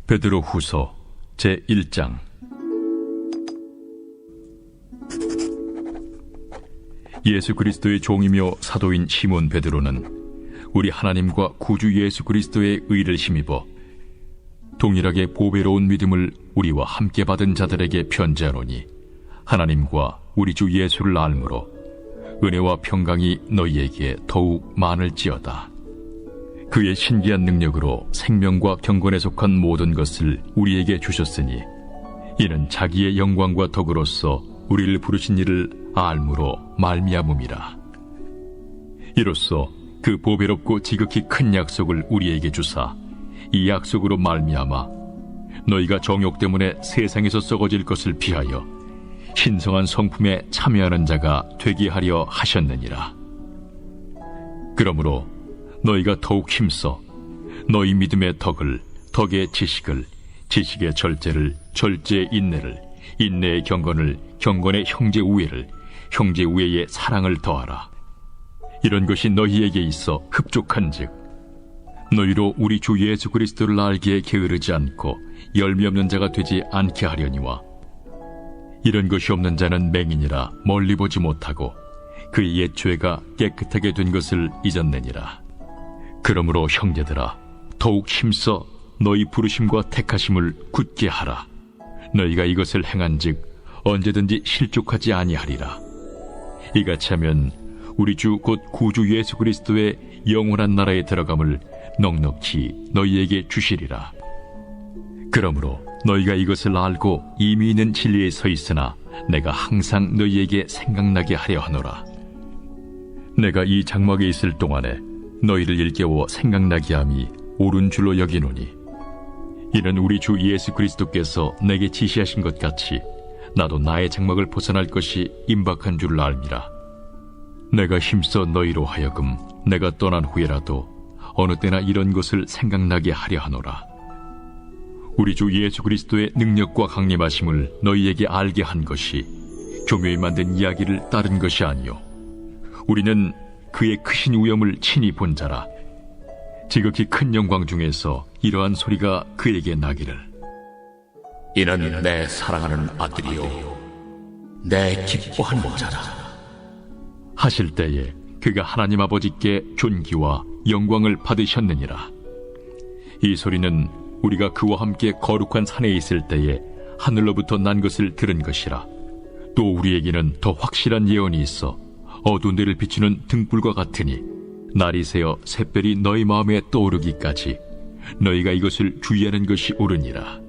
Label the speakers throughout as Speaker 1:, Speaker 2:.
Speaker 1: 베드로후서 제1장. 예수 그리스도의 종이며 사도인 시몬 베드로는 우리 하나님과 구주 예수 그리스도의 의를 힘입어 동일하게 보배로운 믿음을 우리와 함께 받은 자들에게 편지하노니, 하나님과 우리 주 예수를 알므로 은혜와 평강이 너희에게 더욱 많을지어다. 그의 신기한 능력으로 생명과 경건에 속한 모든 것을 우리에게 주셨으니, 이는 자기의 영광과 덕으로서 우리를 부르신 이를 알므로 말미암음이라. 이로써 그 보배롭고 지극히 큰 약속을 우리에게 주사, 이 약속으로 말미암아 너희가 정욕 때문에 세상에서 썩어질 것을 피하여 신성한 성품에 참여하는 자가 되게 하려 하셨느니라. 그러므로 너희가 더욱 힘써 너희 믿음의 덕을, 덕의 지식을, 지식의 절제를, 절제의 인내를, 인내의 경건을, 경건의 형제 우애를, 형제 우애의 사랑을 더하라. 이런 것이 너희에게 있어 흡족한즉 너희로 우리 주 예수 그리스도를 알기에 게으르지 않고 열매 없는 자가 되지 않게 하려니와, 이런 것이 없는 자는 맹인이라 멀리 보지 못하고 그의 옛 죄가 깨끗하게 된 것을 잊었느니라. 그러므로 형제들아, 더욱 힘써 너희 부르심과 택하심을 굳게 하라. 너희가 이것을 행한즉 언제든지 실족하지 아니하리라. 이같이 하면 우리 주 곧 구주 예수 그리스도의 영원한 나라에 들어감을 넉넉히 너희에게 주시리라. 그러므로 너희가 이것을 알고 이미 있는 진리에 서 있으나 내가 항상 너희에게 생각나게 하려 하노라. 내가 이 장막에 있을 동안에 너희를 일깨워 생각나게 함이 옳은 줄로 여기노니, 이는 우리 주 예수 그리스도께서 내게 지시하신 것 같이 나도 나의 장막을 벗어날 것이 임박한 줄을 알미라. 내가 힘써 너희로 하여금 내가 떠난 후에라도 어느 때나 이런 것을 생각나게 하려 하노라. 우리 주 예수 그리스도의 능력과 강림하심을 너희에게 알게 한 것이 교묘히 만든 이야기를 따른 것이 아니요, 우리는 그의 크신 위엄을 친히 본 자라. 지극히 큰 영광 중에서 이러한 소리가 그에게 나기를,
Speaker 2: 이는 내 사랑하는 아들이요 내 기뻐하는 자라
Speaker 1: 하실 때에 그가 하나님 아버지께 존귀와 영광을 받으셨느니라. 이 소리는 우리가 그와 함께 거룩한 산에 있을 때에 하늘로부터 난 것을 들은 것이라. 또 우리에게는 더 확실한 예언이 있어 어두운 데를 비추는 등불과 같으니, 날이 새어 샛별이 너희 마음에 떠오르기까지 너희가 이것을 주의하는 것이 옳으니라.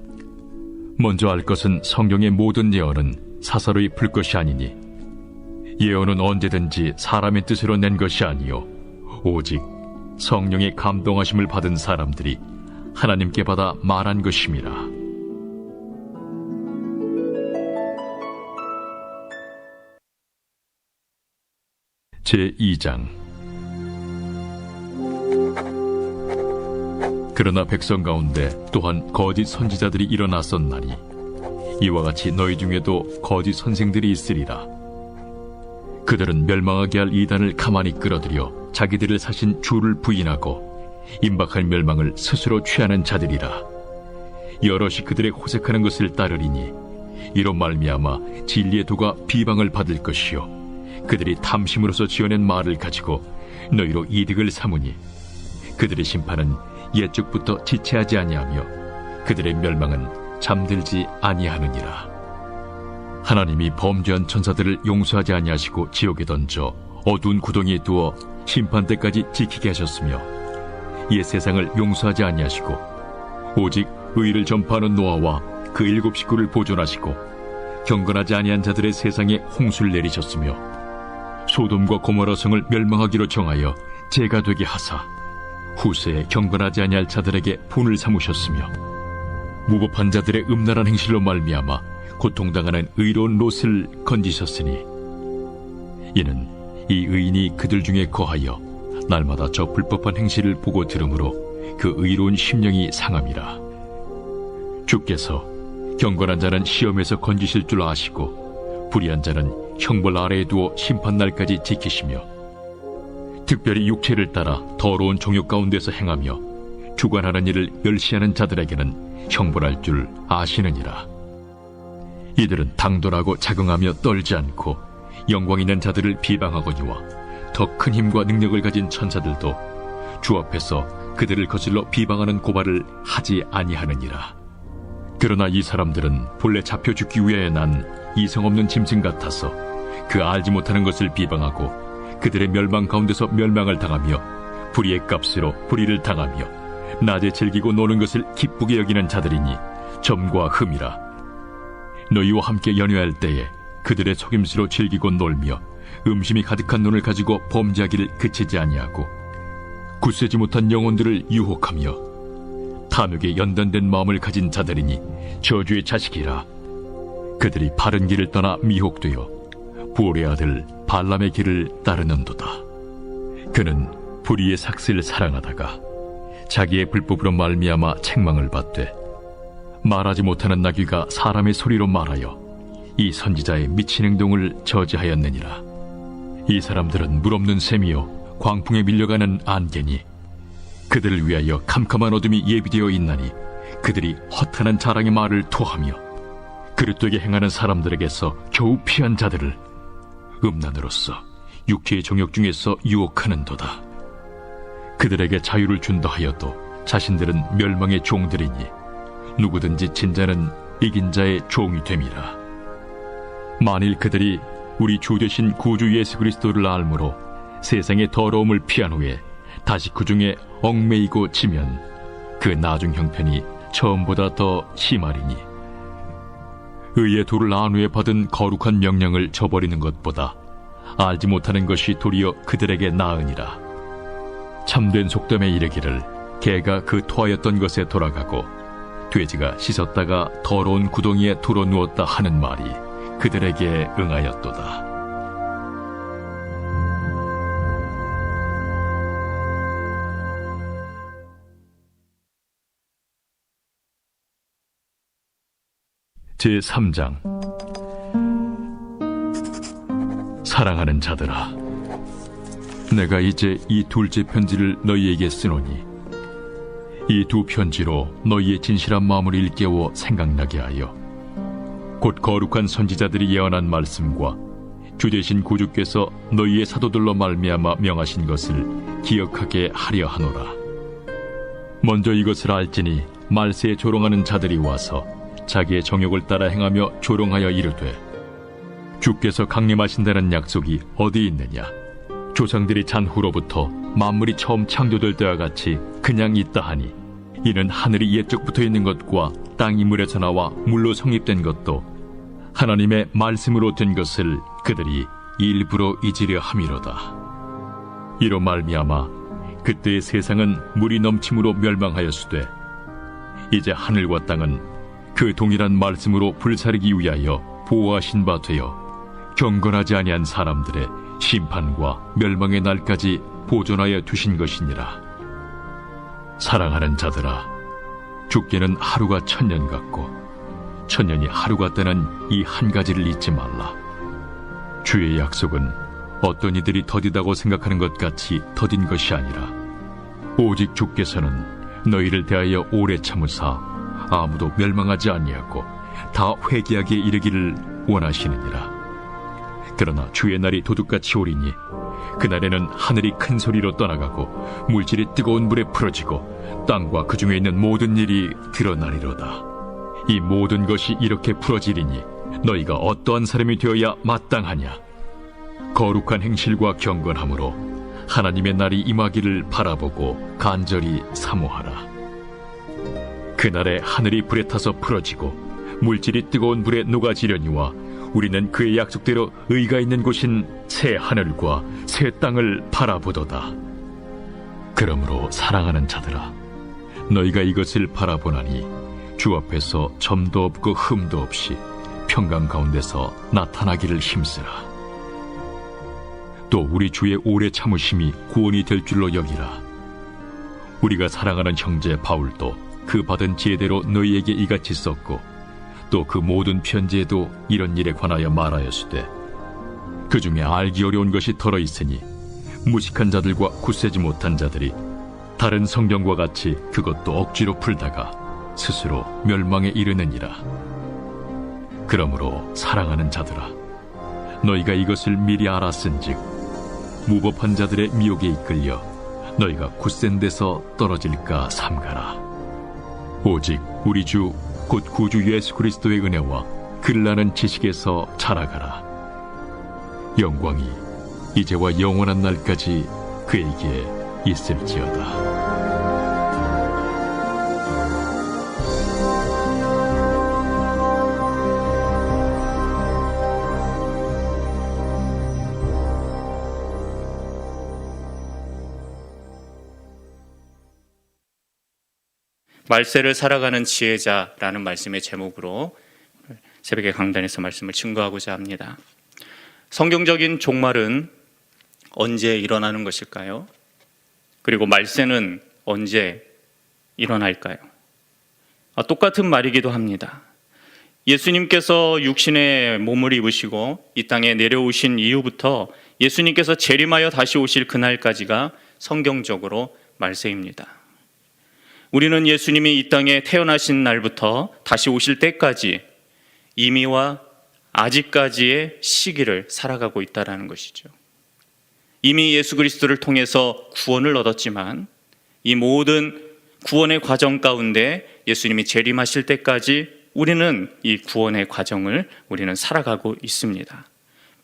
Speaker 1: 먼저 알 것은 성경의 모든 예언은 사사로이 풀 것이 아니니, 예언은 언제든지 사람의 뜻으로 낸 것이 아니요 오직 성령의 감동하심을 받은 사람들이 하나님께 받아 말한 것임이라. 제2장. 그러나 백성 가운데 또한 거짓 선지자들이 일어났었나니, 이와 같이 너희 중에도 거짓 선생들이 있으리라. 그들은 멸망하게 할 이단을 가만히 끌어들여 자기들을 사신 주를 부인하고 임박할 멸망을 스스로 취하는 자들이라. 여럿이 그들의 호색하는 것을 따르리니, 이로 말미암아 진리의 도가 비방을 받을 것이요, 그들이 탐심으로서 지어낸 말을 가지고 너희로 이득을 삼으니, 그들의 심판은 옛적부터 지체하지 아니하며 그들의 멸망은 잠들지 아니하느니라. 하나님이 범죄한 천사들을 용서하지 아니하시고 지옥에 던져 어두운 구덩이에 두어 심판 때까지 지키게 하셨으며, 옛 세상을 용서하지 아니하시고 오직 의를 전파하는 노아와 그 7 식구를 보존하시고 경건하지 아니한 자들의 세상에 홍수를 내리셨으며, 소돔과 고모라 성을 멸망하기로 정하여 죄가 되게 하사 후세에 경건하지 아니할 자들에게 분을 삼으셨으며, 무법한 자들의 음란한 행실로 말미암아 고통당하는 의로운 롯을 건지셨으니, 이는 이 의인이 그들 중에 거하여 날마다 저 불법한 행실을 보고 들으므로 그 의로운 심령이 상함이라. 주께서 경건한 자는 시험에서 건지실 줄 아시고 불의한 자는 형벌 아래에 두어 심판날까지 지키시며, 특별히 육체를 따라 더러운 정욕 가운데서 행하며 주관하는 일을 멸시하는 자들에게는 형벌할 줄 아시느니라. 이들은 당돌하고 자긍하며 떨지 않고 영광 있는 자들을 비방하거니와 더 큰 힘과 능력을 가진 천사들도 주 앞에서 그들을 거슬러 비방하는 고발을 하지 아니하느니라. 그러나 이 사람들은 본래 잡혀 죽기 위하여 난 이성 없는 짐승 같아서 그 알지 못하는 것을 비방하고 그들의 멸망 가운데서 멸망을 당하며 불의의 값으로 불의를 당하며 낮에 즐기고 노는 것을 기쁘게 여기는 자들이니 점과 흠이라. 너희와 함께 연회할 때에 그들의 속임수로 즐기고 놀며 음심이 가득한 눈을 가지고 범죄하기를 그치지 아니하고 굳세지 못한 영혼들을 유혹하며 탐욕에 연단된 마음을 가진 자들이니 저주의 자식이라. 그들이 바른 길을 떠나 미혹되어 부올의 아들 발람의 길을 따르는도다. 그는 불의의 삭슬을 사랑하다가 자기의 불법으로 말미암아 책망을 받되 말하지 못하는 나귀가 사람의 소리로 말하여 이 선지자의 미친 행동을 저지하였느니라. 이 사람들은 물없는 샘이요 광풍에 밀려가는 안개니 그들을 위하여 캄캄한 어둠이 예비되어 있나니 그들이 허탄한 자랑의 말을 토하며 그릇되게 행하는 사람들에게서 겨우 피한 자들을 음란으로서 육체의 정욕 중에서 유혹하는도다. 그들에게 자유를 준다 하여도 자신들은 멸망의 종들이니 누구든지 진자는 이긴 자의 종이 됨이라. 만일 그들이 우리 주 되신 구주 예수 그리스도를 알므로 세상의 더러움을 피한 후에 다시 그 중에 얽매이고 지면 그 나중 형편이 처음보다 더 심하리니 의의 도를 안 후에 받은 거룩한 명령을 저버리는 것보다 알지 못하는 것이 도리어 그들에게 나으니라. 참된 속담에 이르기를 개가 그 토하였던 것에 돌아가고 돼지가 씻었다가 더러운 구덩이에 돌아 누웠다 하는 말이 그들에게 응하였도다. 제3장. 사랑하는 자들아, 내가 이제 이 둘째 편지를 너희에게 쓰노니 이 두 편지로 너희의 진실한 마음을 일깨워 생각나게 하여 곧 거룩한 선지자들이 예언한 말씀과 주 되신 구주께서 너희의 사도들로 말미암아 명하신 것을 기억하게 하려 하노라. 먼저 이것을 알지니 말세에 조롱하는 자들이 와서 자기의 정욕을 따라 행하며 조롱하여 이르되 주께서 강림하신다는 약속이 어디 있느냐. 조상들이 잔 후로부터 만물이 처음 창조될 때와 같이 그냥 있다 하니 이는 하늘이 옛적부터 있는 것과 땅이 물에서 나와 물로 성립된 것도 하나님의 말씀으로 된 것을 그들이 일부러 잊으려 함이로다. 이로 말미암아 그때의 세상은 물이 넘침으로 멸망하였으되 이제 하늘과 땅은 그 동일한 말씀으로 불사르기 위하여 보호하신 바 되어 경건하지 아니한 사람들의 심판과 멸망의 날까지 보존하여 두신 것이니라. 사랑하는 자들아, 죽기는 하루가 천년 같고 천년이 하루 같다는 이 한 가지를 잊지 말라. 주의 약속은 어떤 이들이 더디다고 생각하는 것 같이 더딘 것이 아니라 오직 주께서는 너희를 대하여 오래 참으사 아무도 멸망하지 아니하고 다 회개하게 이르기를 원하시느니라. 그러나 주의 날이 도둑같이 오리니 그날에는 하늘이 큰 소리로 떠나가고 물질이 뜨거운 불에 풀어지고 땅과 그 중에 있는 모든 일이 드러나리로다. 이 모든 것이 이렇게 풀어지리니 너희가 어떠한 사람이 되어야 마땅하냐. 거룩한 행실과 경건함으로 하나님의 날이 임하기를 바라보고 간절히 사모하라. 그날에 하늘이 불에 타서 풀어지고 물질이 뜨거운 불에 녹아지려니와 우리는 그의 약속대로 의가 있는 곳인 새 하늘과 새 땅을 바라보도다. 그러므로 사랑하는 자들아, 너희가 이것을 바라보나니 주 앞에서 점도 없고 흠도 없이 평강 가운데서 나타나기를 힘쓰라. 또 우리 주의 오래 참으심이 구원이 될 줄로 여기라. 우리가 사랑하는 형제 바울도 그 받은 지혜대로 너희에게 이같이 썼고 또 그 모든 편지에도 이런 일에 관하여 말하였으되 그 중에 알기 어려운 것이 덜어 있으니 무식한 자들과 굳세지 못한 자들이 다른 성경과 같이 그것도 억지로 풀다가 스스로 멸망에 이르느니라. 그러므로 사랑하는 자들아, 너희가 이것을 미리 알았은즉 무법한 자들의 미혹에 이끌려 너희가 굳센 데서 떨어질까 삼가라. 오직 우리 주 곧 구주 예수 그리스도의 은혜와 글나는 지식에서 자라가라. 영광이 이제와 영원한 날까지 그에게 있을지어다.
Speaker 3: 말세를 살아가는 지혜자라는 말씀의 제목으로 새벽의 강단에서 말씀을 증거하고자 합니다. 성경적인 종말은 언제 일어나는 것일까요? 그리고 말세는 언제 일어날까요? 똑같은 말이기도 합니다. 예수님께서 육신의 몸을 입으시고 이 땅에 내려오신 이후부터 예수님께서 재림하여 다시 오실 그날까지가 성경적으로 말세입니다. 우리는 예수님이 이 땅에 태어나신 날부터 다시 오실 때까지 이미와 아직까지의 시기를 살아가고 있다는 것이죠. 이미 예수 그리스도를 통해서 구원을 얻었지만 이 모든 구원의 과정 가운데 예수님이 재림하실 때까지 우리는 이 구원의 과정을 우리는 살아가고 있습니다.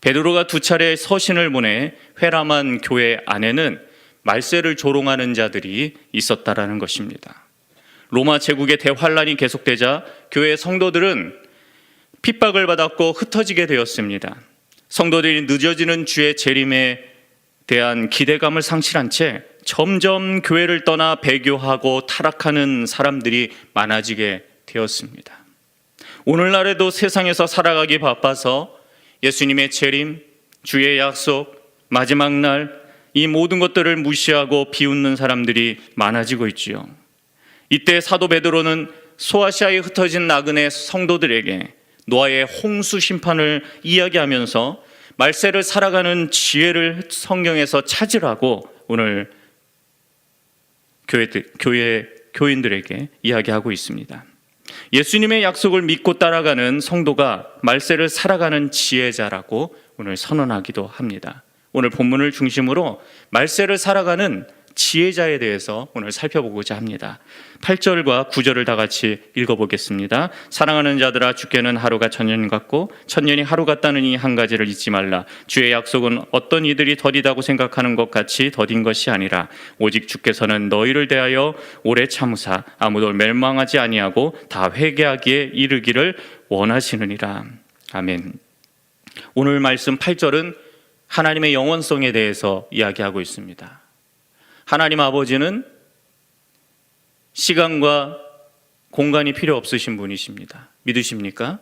Speaker 3: 베드로가 2차례 서신을 보내 회람한 교회 안에는 말세를 조롱하는 자들이 있었다라는 것입니다. 로마 제국의 대환란이 계속되자 교회 성도들은 핍박을 받았고 흩어지게 되었습니다. 성도들이 늦어지는 주의 재림에 대한 기대감을 상실한 채 점점 교회를 떠나 배교하고 타락하는 사람들이 많아지게 되었습니다. 오늘날에도 세상에서 살아가기 바빠서 예수님의 재림, 주의 약속, 마지막 날 이 모든 것들을 무시하고 비웃는 사람들이 많아지고 있지요. 이때 사도 베드로는 소아시아에 흩어진 나그네 성도들에게 노아의 홍수 심판을 이야기하면서 말세를 살아가는 지혜를 성경에서 찾으라고 오늘 교인들에게 이야기하고 있습니다. 예수님의 약속을 믿고 따라가는 성도가 말세를 살아가는 지혜자라고 오늘 선언하기도 합니다. 오늘 본문을 중심으로 말세를 살아가는 지혜자에 대해서 오늘 살펴보고자 합니다. 8절과 9절을 다 같이 읽어보겠습니다. 사랑하는 자들아, 주께는 하루가 천년 같고 천년이 하루 같다는 이 한 가지를 잊지 말라. 주의 약속은 어떤 이들이 더디다고 생각하는 것 같이 더딘 것이 아니라 오직 주께서는 너희를 대하여 오래 참으사 아무도 멸망하지 아니하고 다 회개하기에 이르기를 원하시느니라. 아멘. 오늘 말씀 8절은 하나님의 영원성에 대해서 이야기하고 있습니다. 하나님 아버지는 시간과 공간이 필요 없으신 분이십니다. 믿으십니까?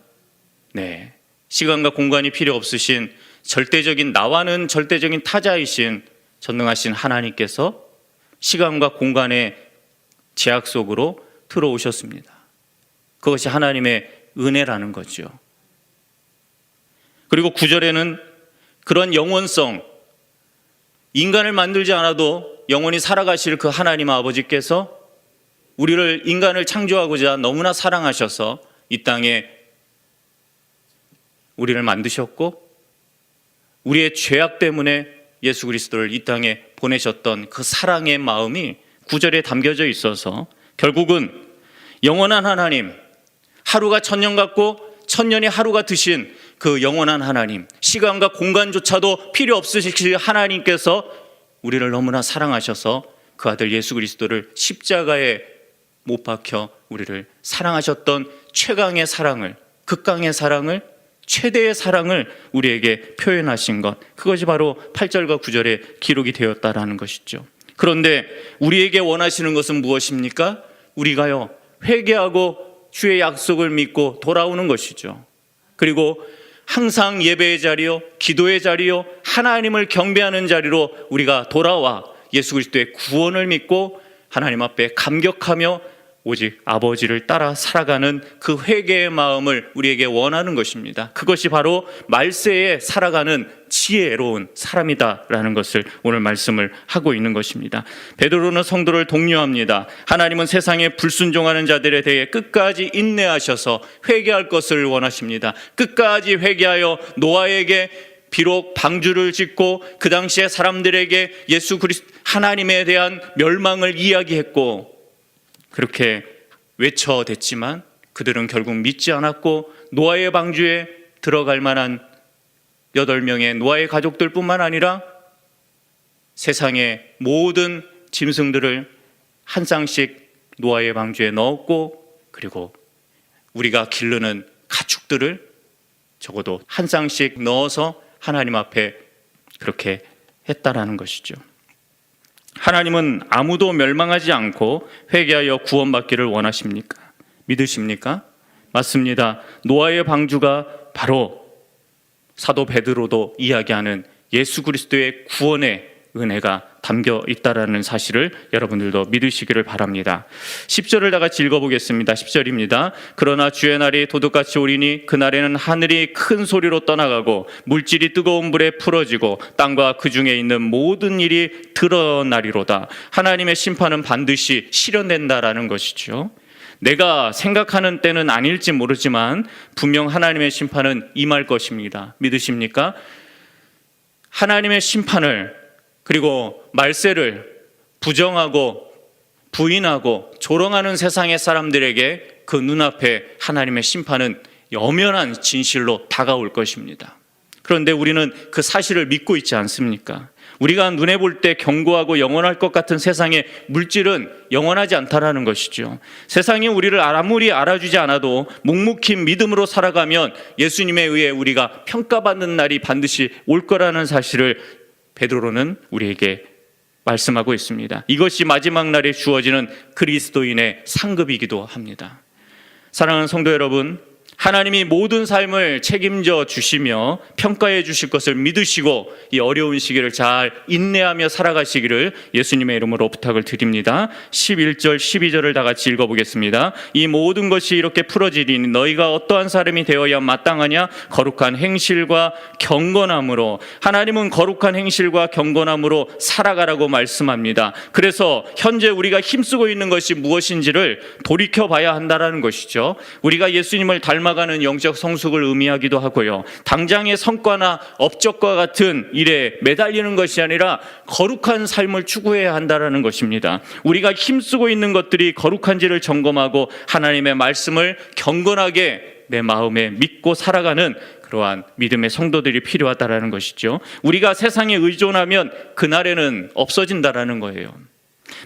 Speaker 3: 네. 시간과 공간이 필요 없으신 절대적인, 나와는 절대적인 타자이신 전능하신 하나님께서 시간과 공간의 제약 속으로 들어오셨습니다. 그것이 하나님의 은혜라는 거죠. 그리고 9절에는 그런 영원성, 인간을 만들지 않아도 영원히 살아가실 그 하나님 아버지께서 우리를, 인간을 창조하고자 너무나 사랑하셔서 이 땅에 우리를 만드셨고 우리의 죄악 때문에 예수 그리스도를 이 땅에 보내셨던 그 사랑의 마음이 9절에 담겨져 있어서 결국은 영원한 하나님, 하루가 천년 같고 천년이 하루 같으신 그 영원한 하나님, 시간과 공간조차도 필요 없으신 하나님께서 우리를 너무나 사랑하셔서 그 아들 예수 그리스도를 십자가에 못 박혀 우리를 사랑하셨던 최강의 사랑을, 극강의 사랑을, 최대의 사랑을 우리에게 표현하신 것, 그것이 바로 8절과 9절에 기록이 되었다라는 것이죠. 그런데 우리에게 원하시는 것은 무엇입니까? 우리가요, 회개하고 주의 약속을 믿고 돌아오는 것이죠. 그리고 항상 예배의 자리요, 기도의 자리요, 하나님을 경배하는 자리로 우리가 돌아와 예수 그리스도의 구원을 믿고 하나님 앞에 감격하며 오직 아버지를 따라 살아가는 그 회개의 마음을 우리에게 원하는 것입니다. 그것이 바로 말세에 살아가는 지혜로운 사람이다라는 것을 오늘 말씀을 하고 있는 것입니다. 베드로는 성도를 독려합니다. 하나님은 세상에 불순종하는 자들에 대해 끝까지 인내하셔서 회개할 것을 원하십니다. 끝까지 회개하여 노아에게 비록 방주를 짓고 그 당시에 사람들에게 예수 그리스도 하나님에 대한 멸망을 이야기했고 그렇게 외쳐댔지만 그들은 결국 믿지 않았고 노아의 방주에 들어갈 만한 8명의 노아의 가족들뿐만 아니라 세상의 모든 짐승들을 한 쌍씩 노아의 방주에 넣었고 그리고 우리가 기르는 가축들을 적어도 한 쌍씩 넣어서 하나님 앞에 그렇게 했다라는 것이죠. 하나님은 아무도 멸망하지 않고 회개하여 구원받기를 원하십니까? 믿으십니까? 맞습니다. 노아의 방주가 바로 사도 베드로도 이야기하는 예수 그리스도의 구원의 은혜가 담겨 있다라는 사실을 여러분들도 믿으시기를 바랍니다. 10절을 다 같이 읽어보겠습니다. 10절입니다. 그러나 주의 날이 도둑같이 오리니 그날에는 하늘이 큰 소리로 떠나가고 물질이 뜨거운 불에 풀어지고 땅과 그 중에 있는 모든 일이 드러나리로다. 하나님의 심판은 반드시 실현된다라는 것이죠. 내가 생각하는 때는 아닐지 모르지만 분명 하나님의 심판은 임할 것입니다. 믿으십니까? 하나님의 심판을 그리고 말세를 부정하고 부인하고 조롱하는 세상의 사람들에게 그 눈앞에 하나님의 심판은 엄연한 진실로 다가올 것입니다. 그런데 우리는 그 사실을 믿고 있지 않습니까? 우리가 눈에 볼 때 견고하고 영원할 것 같은 세상의 물질은 영원하지 않다라는 것이죠. 세상이 우리를 아무리 알아주지 않아도 묵묵히 믿음으로 살아가면 예수님에 의해 우리가 평가받는 날이 반드시 올 거라는 사실을 베드로는 우리에게 말씀하고 있습니다. 이것이 마지막 날에 주어지는 그리스도인의 상급이기도 합니다. 사랑하는 성도 여러분, 하나님이 모든 삶을 책임져 주시며 평가해 주실 것을 믿으시고 이 어려운 시기를 잘 인내하며 살아가시기를 예수님의 이름으로 부탁을 드립니다. 11절 12절을 다 같이 읽어보겠습니다. 이 모든 것이 이렇게 풀어지리니 너희가 어떠한 사람이 되어야 마땅하냐? 거룩한 행실과 경건함으로. 하나님은 거룩한 행실과 경건함으로 살아가라고 말씀합니다. 그래서 현재 우리가 힘쓰고 있는 것이 무엇인지를 돌이켜봐야 한다는 것이죠. 우리가 예수님을 닮아가는 영적 성숙을 의미하기도 하고요. 당장의 성과나 업적과 같은 일에 매달리는 것이 아니라 거룩한 삶을 추구해야 한다는 것입니다. 우리가 힘쓰고 있는 것들이 거룩한지를 점검하고 하나님의 말씀을 경건하게 내 마음에 믿고 살아가는 그러한 믿음의 성도들이 필요하다는 것이죠. 우리가 세상에 의존하면 그날에는 없어진다는 거예요.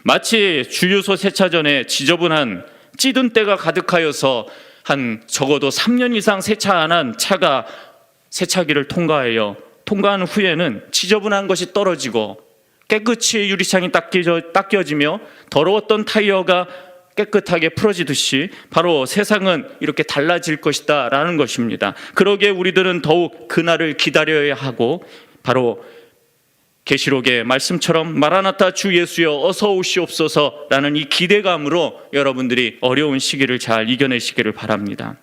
Speaker 3: 마치 주유소 세차 전에 지저분한 찌든 때가 가득하여서 한 적어도 3년 이상 세차 안 한 차가 세차기를 통과한 후에는 지저분한 것이 떨어지고 깨끗이 유리창이 닦여지며 더러웠던 타이어가 깨끗하게 풀어지듯이 바로 세상은 이렇게 달라질 것이다 라는 것입니다. 그러기에 우리들은 더욱 그날을 기다려야 하고 바로 계시록의 말씀처럼 마라나타 주 예수여 어서 오시옵소서라는 이 기대감으로 여러분들이 어려운 시기를 잘 이겨내시기를 바랍니다.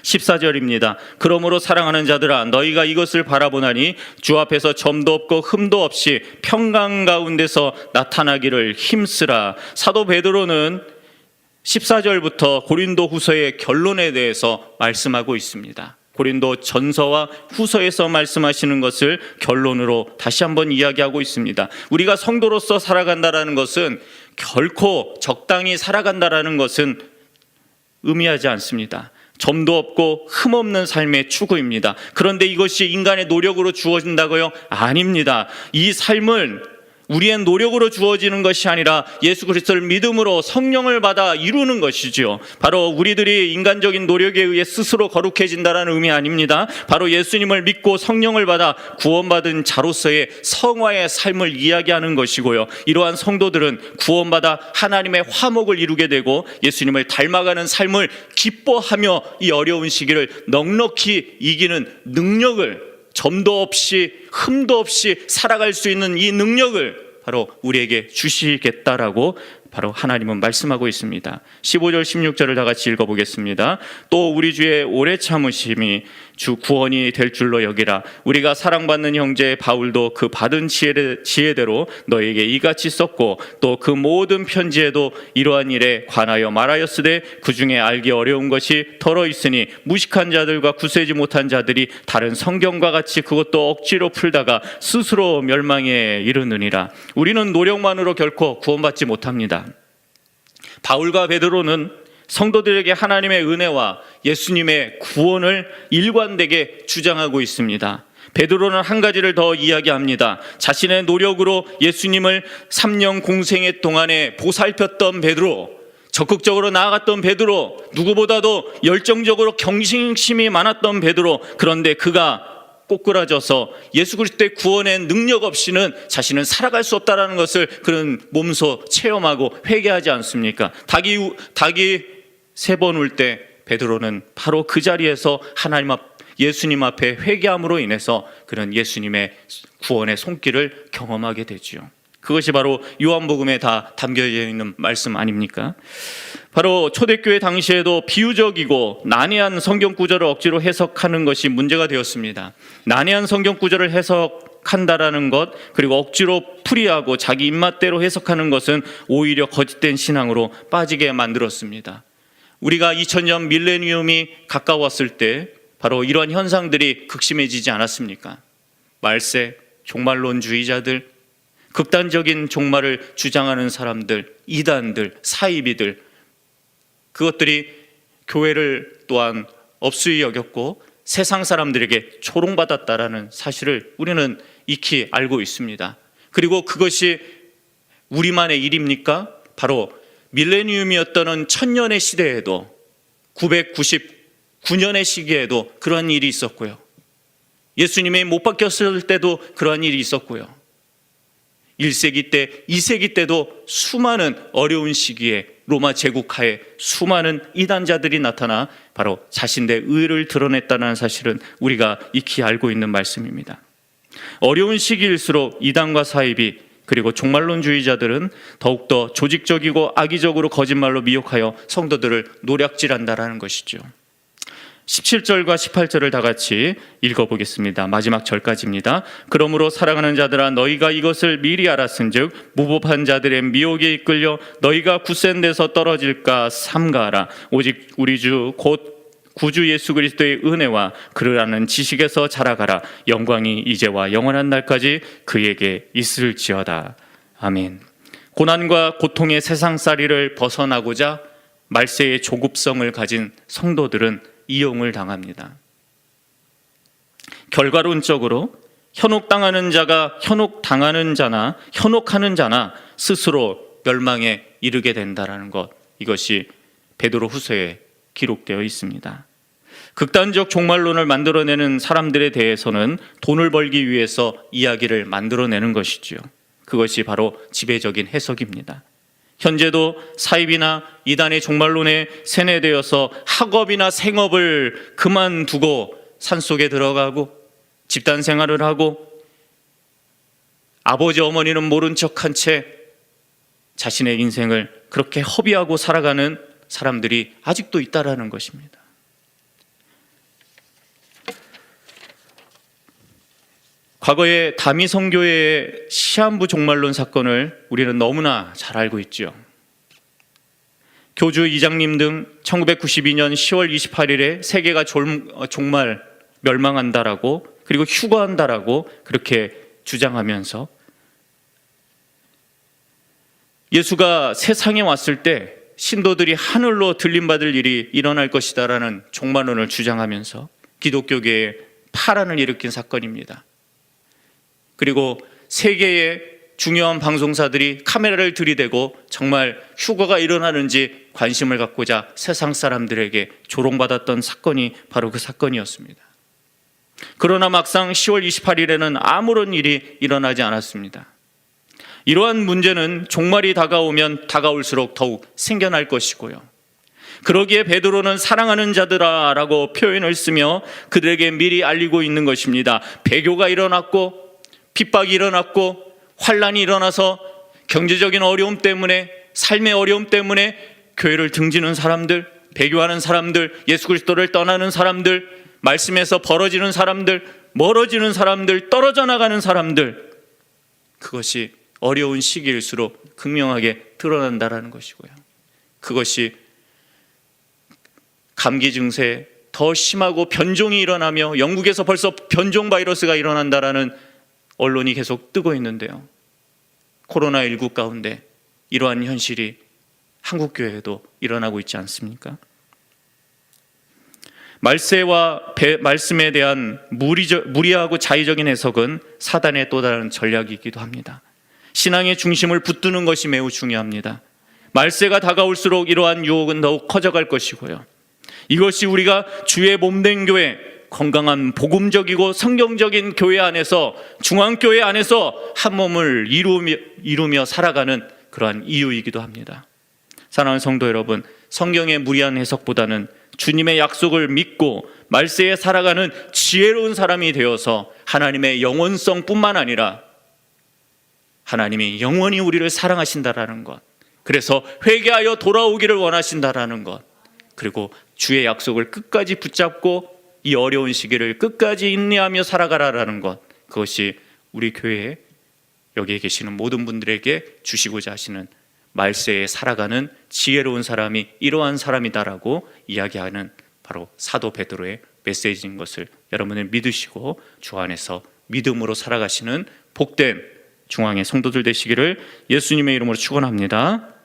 Speaker 3: 14절입니다. 그러므로 사랑하는 자들아 너희가 이것을 바라보나니 주 앞에서 점도 없고 흠도 없이 평강 가운데서 나타나기를 힘쓰라. 사도 베드로는 14절부터 고린도 후서의 결론에 대해서 말씀하고 있습니다. 고린도 전서와 후서에서 말씀하시는 것을 결론으로 다시 한번 이야기하고 있습니다. 우리가 성도로서 살아간다는 것은 결코 적당히 살아간다는 것은 의미하지 않습니다. 점도 없고 흠없는 삶의 추구입니다. 그런데 이것이 인간의 노력으로 주어진다고요? 아닙니다. 이 삶은 우리의 노력으로 주어지는 것이 아니라 예수 그리스도를 믿음으로 성령을 받아 이루는 것이지요. 바로 우리들이 인간적인 노력에 의해 스스로 거룩해진다는 의미 아닙니다. 바로 예수님을 믿고 성령을 받아 구원받은 자로서의 성화의 삶을 이야기하는 것이고요. 이러한 성도들은 구원받아 하나님의 화목을 이루게 되고 예수님을 닮아가는 삶을 기뻐하며 이 어려운 시기를 넉넉히 이기는 능력을, 점도 없이 흠도 없이 살아갈 수 있는 이 능력을 바로 우리에게 주시겠다라고 바로 하나님은 말씀하고 있습니다. 15절 16절을 다 같이 읽어보겠습니다. 또 우리 주의 오래 참으심이 주 구원이 될 줄로 여기라. 우리가 사랑받는 형제 바울도 그 받은 지혜대로 너에게 이같이 썼고 또 그 모든 편지에도 이러한 일에 관하여 말하였으되 그 중에 알기 어려운 것이 덜어 있으니 무식한 자들과 구세지 못한 자들이 다른 성경과 같이 그것도 억지로 풀다가 스스로 멸망에 이르느니라. 우리는 노력만으로 결코 구원받지 못합니다. 바울과 베드로는 성도들에게 하나님의 은혜와 예수님의 구원을 일관되게 주장하고 있습니다. 베드로는 한 가지를 더 이야기합니다. 자신의 노력으로 예수님을 3년 공생애 동안에 보살폈던 베드로, 적극적으로 나아갔던 베드로, 누구보다도 열정적으로 경심이 많았던 베드로, 그런데 그가 꼬꾸라져서 예수 그리스도의 구원의 능력 없이는 자신은 살아갈 수 없다는 것을 그런 몸소 체험하고 회개하지 않습니까? 닭이 3번 울 때 베드로는 바로 그 자리에서 예수님 앞에 회개함으로 인해서 그런 예수님의 구원의 손길을 경험하게 되지요. 그것이 바로 요한복음에 다 담겨져 있는 말씀 아닙니까? 바로 초대교회 당시에도 비유적이고 난해한 성경 구절을 억지로 해석하는 것이 문제가 되었습니다. 난해한 성경 구절을 해석한다라는 것, 그리고 억지로 풀이하고 자기 입맛대로 해석하는 것은 오히려 거짓된 신앙으로 빠지게 만들었습니다. 우리가 2000년 밀레니엄이 가까웠을 때 바로 이러한 현상들이 극심해지지 않았습니까? 말세, 종말론주의자들, 극단적인 종말을 주장하는 사람들, 이단들, 사이비들, 그것들이 교회를 또한 업수히 여겼고 세상 사람들에게 조롱받았다라는 사실을 우리는 익히 알고 있습니다. 그리고 그것이 우리만의 일입니까? 바로 밀레니엄이었던 1000년의 시대에도 999년의 시기에도 그러한 일이 있었고요. 예수님이 못 박혔을 때도 그러한 일이 있었고요. 1세기 때, 2세기 때도 수많은 어려운 시기에 로마 제국하에 수많은 이단자들이 나타나 바로 자신의 의를 드러냈다는 사실은 우리가 익히 알고 있는 말씀입니다. 어려운 시기일수록 이단과 사이비 그리고 종말론주의자들은 더욱더 조직적이고 악의적으로 거짓말로 미혹하여 성도들을 노략질한다라는 것이죠. 17절과 18절을 다 같이 읽어보겠습니다. 마지막 절까지입니다. 그러므로 사랑하는 자들아 너희가 이것을 미리 알았은즉 무법한 자들의 미혹에 이끌려 너희가 굳센 데서 떨어질까 삼가하라. 오직 우리 주 곧 구주 예수 그리스도의 은혜와 그를 아는 지식에서 자라가라. 영광이 이제와 영원한 날까지 그에게 있을지어다. 아멘. 고난과 고통의 세상살이를 벗어나고자 말세의 조급성을 가진 성도들은 이용을 당합니다. 결과론적으로 현혹당하는 자가 현혹당하는 자나 현혹하는 자나 스스로 멸망에 이르게 된다는 것, 이것이 베드로후서에 기록되어 있습니다. 극단적 종말론을 만들어내는 사람들에 대해서는 돈을 벌기 위해서 이야기를 만들어내는 것이지요. 그것이 바로 지배적인 해석입니다. 현재도 사입이나 이단의 종말론에 세뇌되어서 학업이나 생업을 그만두고 산속에 들어가고 집단 생활을 하고 아버지 어머니는 모른 척한 채 자신의 인생을 그렇게 허비하고 살아가는 사람들이 아직도 있다라는 것입니다. 과거에 다미 선교회의 시한부 종말론 사건을 우리는 너무나 잘 알고 있죠. 교주 이장님 등 1992년 10월 28일에 세계가 종말 멸망한다라고 그리고 휴거한다라고 그렇게 주장하면서 예수가 세상에 왔을 때 신도들이 하늘로 들림받을 일이 일어날 것이다라는 종말론을 주장하면서 기독교계에 파란을 일으킨 사건입니다. 그리고 세계의 중요한 방송사들이 카메라를 들이대고 정말 휴거가 일어나는지 관심을 갖고자 세상 사람들에게 조롱받았던 사건이 바로 그 사건이었습니다. 그러나 막상 10월 28일에는 아무런 일이 일어나지 않았습니다. 이러한 문제는 종말이 다가오면 다가올수록 더욱 생겨날 것이고요. 그러기에 베드로는 사랑하는 자들아 라고 표현을 쓰며 그들에게 미리 알리고 있는 것입니다. 배교가 일어났고 핍박이 일어났고 환란이 일어나서 경제적인 어려움 때문에 삶의 어려움 때문에 교회를 등지는 사람들, 배교하는 사람들, 예수 그리스도를 떠나는 사람들, 말씀에서 벌어지는 사람들, 멀어지는 사람들, 떨어져 나가는 사람들, 그것이 어려운 시기일수록 극명하게 드러난다라는 것이고요. 그것이 감기 증세 더 심하고 변종이 일어나며 영국에서 벌써 변종 바이러스가 일어난다라는 언론이 계속 뜨고 있는데요. 코로나19 가운데 이러한 현실이 한국 교회에도 일어나고 있지 않습니까? 말씀에 대한 무리하고 자의적인 해석은 사단의 또 다른 전략이기도 합니다. 신앙의 중심을 붙드는 것이 매우 중요합니다. 말세가 다가올수록 이러한 유혹은 더욱 커져갈 것이고요. 이것이 우리가 주의 몸된 교회, 건강한 복음적이고 성경적인 교회 안에서, 중앙교회 안에서 한 몸을 이루며 살아가는 그러한 이유이기도 합니다. 사랑하는 성도 여러분, 성경의 무리한 해석보다는 주님의 약속을 믿고 말세에 살아가는 지혜로운 사람이 되어서 하나님의 영원성뿐만 아니라 하나님이 영원히 우리를 사랑하신다라는 것, 그래서 회개하여 돌아오기를 원하신다라는 것, 그리고 주의 약속을 끝까지 붙잡고 이 어려운 시기를 끝까지 인내하며 살아가라라는 것, 그것이 우리 교회에 여기에 계시는 모든 분들에게 주시고자 하시는 말세에 살아가는 지혜로운 사람이 이러한 사람이다라고 이야기하는 바로 사도 베드로의 메시지인 것을 여러분은 믿으시고 주 안에서 믿음으로 살아가시는 복된 중앙의 성도들 되시기를 예수님의 이름으로 축원합니다.